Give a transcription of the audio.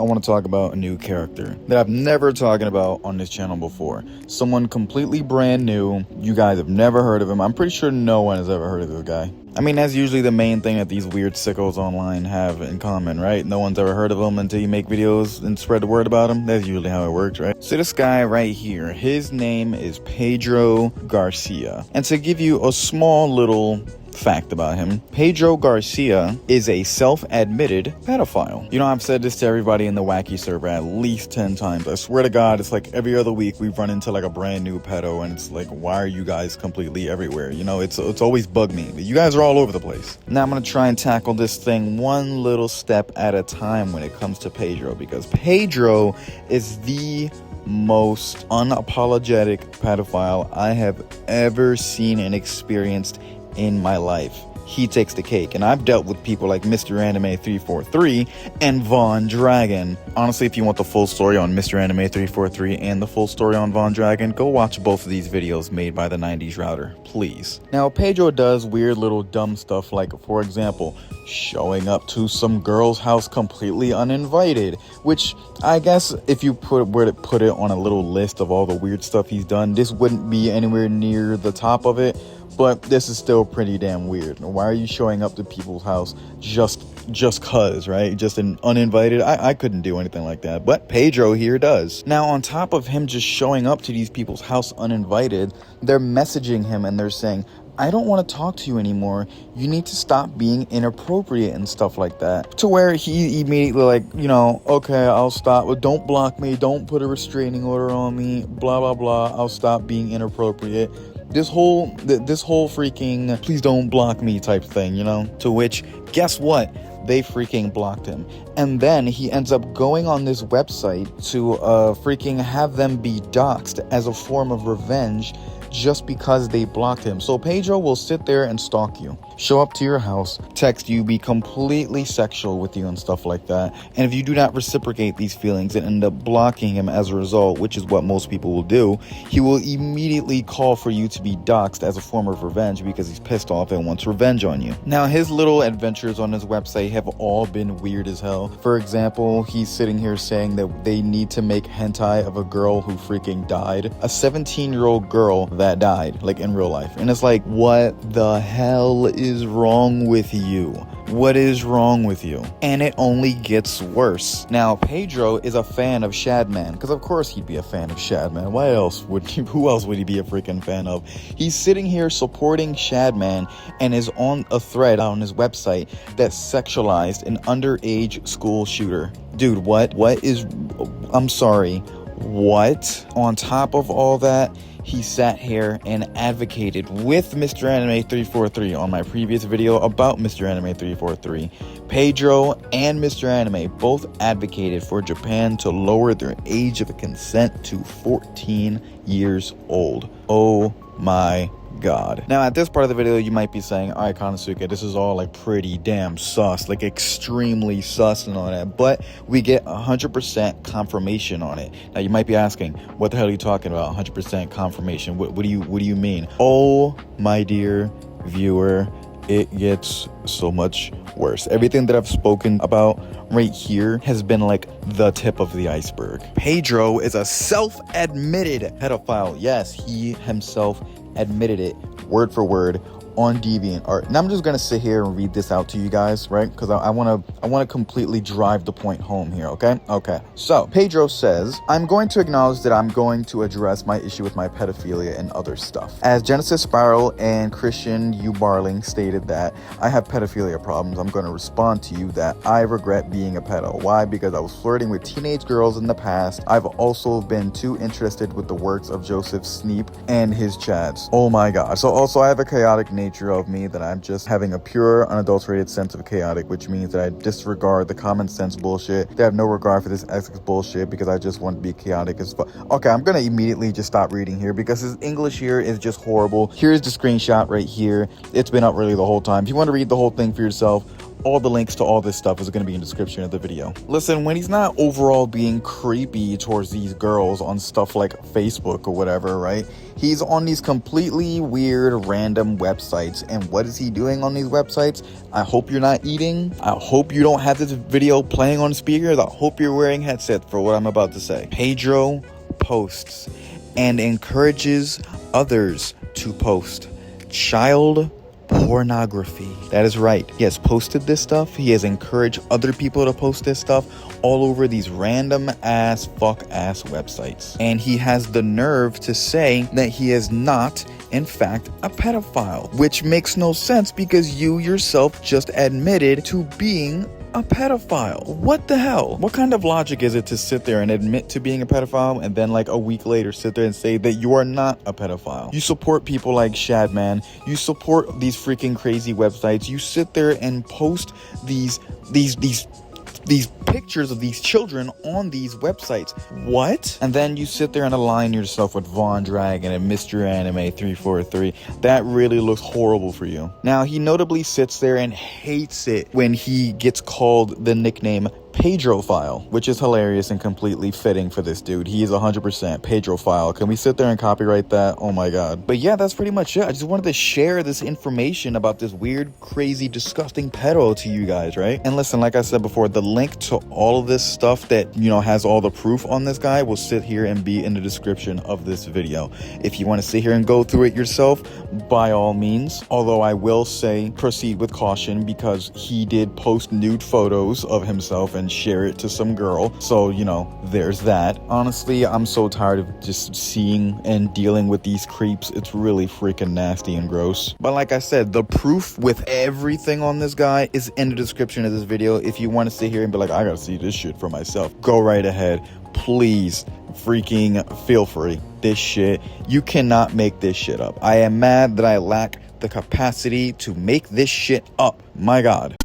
want to talk about a new character that I've never talked about on this channel before. Someone completely brand new. You guys have never heard of him. I'm pretty sure no one has ever heard of this guy. I mean, that's usually the main thing that these weird sickos online have in common, right? No one's ever heard of him until you make videos and spread the word about him. That's usually how it works, right? So this guy right here, his name is Pedro Garcia. And to give you a small little fact about him, Pedro Garcia is a self-admitted pedophile. You know, I've said this to everybody in the wacky server at least 10 times. I swear to God, it's like every other week we run into like a brand new pedo, and it's like, why are you guys completely everywhere? You know, it's always bugged me. You guys are all over the place. Now I'm gonna try and tackle this thing one little step at a time when it comes to Pedro, because Pedro is the most unapologetic pedophile I have ever seen and experienced in my life. He takes the cake, and I've dealt with people like Mr. Anime 343 and Von Dragon. Honestly, if you want the full story on Mr. Anime 343 and the full story on Von Dragon, go watch both of these videos made by the 90s Router, please. Now, Pedro does weird little dumb stuff like, for example, showing up to some girl's house completely uninvited, which I guess if you were to put it on a little list of all the weird stuff he's done, this wouldn't be anywhere near the top of it. But this is still pretty damn weird. Why are you showing up to people's house just cuz, right? Just an uninvited? I couldn't do anything like that, but Pedro here does. Now, on top of him just showing up to these people's house uninvited, they're messaging him and they're saying, I don't want to talk to you anymore. You need to stop being inappropriate and stuff like that. To where he immediately like, you know, okay, I'll stop. But don't block me. Don't put a restraining order on me. Blah, blah, blah. I'll stop being inappropriate. This whole freaking please don't block me type thing, you know? To which, guess what? They freaking blocked him. And then he ends up going on this website to freaking have them be doxxed as a form of revenge just because they blocked him. So Pedro will sit there and stalk you, show up to your house, text you, be completely sexual with you and stuff like that. And if you do not reciprocate these feelings and end up blocking him as a result, which is what most people will do, he will immediately call for you to be doxxed as a form of revenge because he's pissed off and wants revenge on you. Now, his little adventures on his website have all been weird as hell. For example, he's sitting here saying that they need to make hentai of a girl who freaking died. A 17-year-old girl that died, like in real life. And it's like, what the hell is wrong with you? What is wrong with you? And it only gets worse. Now, Pedro is a fan of Shadman, because of course he'd be a fan of Shadman. Who else would he be a freaking fan of? He's sitting here supporting Shadman and is on a thread on his website that sexualized an underage school shooter. Dude, I'm sorry, what? On top of all that, he sat here and advocated with Mr. Anime 343 on my previous video about Mr. Anime 343. Pedro and Mr. Anime both advocated for Japan to lower their age of consent to 14 years old. Oh my God. Now, at this part of the video, you might be saying, all right, Konosuke, this is all like pretty damn sus, like extremely sus and all that, but we get 100% confirmation on it. Now, you might be asking, what the hell are you talking about? 100% confirmation? What do you mean? Oh, my dear viewer, it gets so much worse. Everything that I've spoken about right here has been like the tip of the iceberg. Pedro is a self-admitted pedophile. Yes, he himself admitted it word for word on DeviantArt. And I'm just gonna sit here and read this out to you guys, right? Because I want to completely drive the point home here. Okay. So Pedro says, I'm going to acknowledge that I'm going to address my issue with my pedophilia and other stuff. As Genesis Spiral and Christian U. Barling stated that I have pedophilia problems, I'm going to respond to you that I regret being a pedo. Why? Because I was flirting with teenage girls in the past. I've also been too interested with the works of Joseph Sneap and his chads. Oh my God. So also I have a chaotic nature of me, that I'm just having a pure, unadulterated sense of chaotic, which means that I disregard the common sense bullshit. They have no regard for this ethics bullshit because I just want to be chaotic as fuck. Okay, I'm gonna immediately just stop reading here because his English here is just horrible. Here's the screenshot right here. It's been up really the whole time. If you want to read the whole thing for yourself, all the links to all this stuff is going to be in the description of the video. Listen, when he's not overall being creepy towards these girls on stuff like Facebook or whatever, right? He's on these completely weird random websites. And what is he doing on these websites? I hope you're not eating. I hope you don't have this video playing on speakers. I hope you're wearing headsets for what I'm about to say. Pedro posts and encourages others to post child pornography. That is right. He has posted this stuff. He has encouraged other people to post this stuff all over these random ass fuck ass websites. And he has the nerve to say that he is not, in fact, a pedophile, which makes no sense because you yourself just admitted to being a pedophile. What the hell? What kind of logic is it to sit there and admit to being a pedophile and then like a week later sit there and say that you are not a pedophile? You support people like Shadman. You support these freaking crazy websites. You sit there and post these pictures of these children on these websites. What? And then you sit there and align yourself with Von Dragon and Mr. Anime 343. That really looks horrible for you. Now, he notably sits there and hates it when he gets called the nickname Pedrophile, which is hilarious and completely fitting for this dude. He is 100% Pedrophile. Can we sit there and copyright that? Oh my god. But yeah, that's pretty much it. I just wanted to share this information about this weird, crazy, disgusting pedo to you guys, right? And listen, like I said before, the link to all of this stuff that, you know, has all the proof on this guy will sit here and be in the description of this video. If you want to sit here and go through it yourself, by all means. Although I will say proceed with caution because he did post nude photos of himself and share it to some girl, so you know, there's that. Honestly, I'm so tired of just seeing and dealing with these creeps. It's really freaking nasty and gross. But like I said, the proof with everything on this guy is in the description of this video. If you want to sit here and be like, I gotta see this shit for myself, go right ahead. Please freaking feel free. This shit, you cannot make this shit up. I am mad that I lack the capacity to make this shit up. My god.